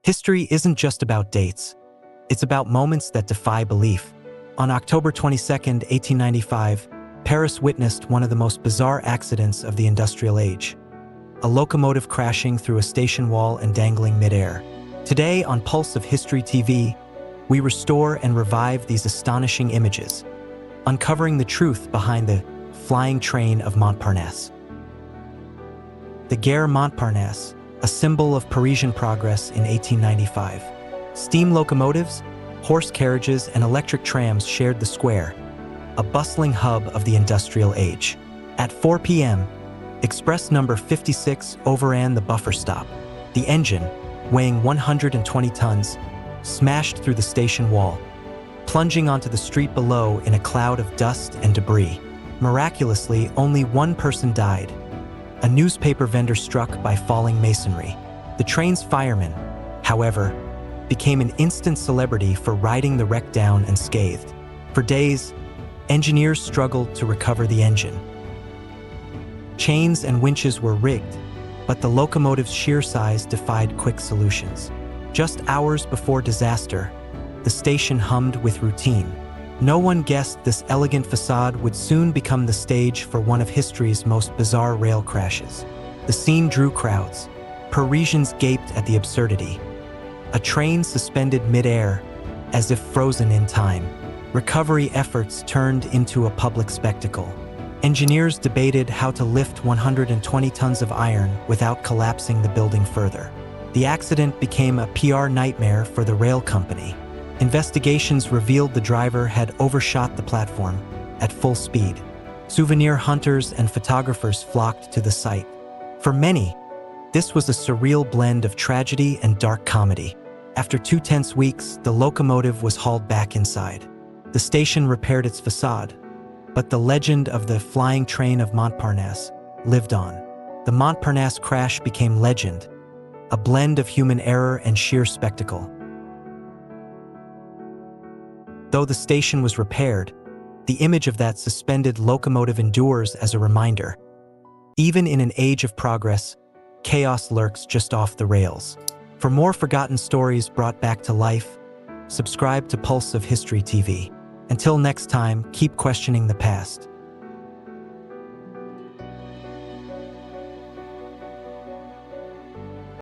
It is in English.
History isn't just about dates. It's about moments that defy belief. On October 22, 1895, Paris witnessed one of the most bizarre accidents of the industrial age. A locomotive crashing through a station wall and dangling midair. Today on Pulse of History TV, we restore and revive these astonishing images, uncovering the truth behind the flying train of Montparnasse. The Gare Montparnasse, a symbol of Parisian progress in 1895. Steam locomotives, horse carriages, and electric trams shared the square, a bustling hub of the industrial age. At 4 p.m., Express number 56 overran the buffer stop. The engine, weighing 120 tons, smashed through the station wall, plunging onto the street below in a cloud of dust and debris. Miraculously, only one person died, a newspaper vendor struck by falling masonry. The train's fireman, however, became an instant celebrity for riding the wreck down unscathed. For days, engineers struggled to recover the engine. Chains and winches were rigged, but the locomotive's sheer size defied quick solutions. Just hours before disaster, the station hummed with routine. No one guessed this elegant facade would soon become the stage for one of history's most bizarre rail crashes. The scene drew crowds. Parisians gaped at the absurdity. A train suspended mid-air, as if frozen in time. Recovery efforts turned into a public spectacle. Engineers debated how to lift 120 tons of iron without collapsing the building further. The accident became a PR nightmare for the rail company. Investigations revealed the driver had overshot the platform at full speed. Souvenir hunters and photographers flocked to the site. For many, this was a surreal blend of tragedy and dark comedy. After 2 tense weeks, the locomotive was hauled back inside. The station repaired its facade, but the legend of the flying train of Montparnasse lived on. The Montparnasse crash became legend, a blend of human error and sheer spectacle. Though the station was repaired, the image of that suspended locomotive endures as a reminder. Even in an age of progress, chaos lurks just off the rails. For more forgotten stories brought back to life, subscribe to Pulse of History TV. Until next time, keep questioning the past.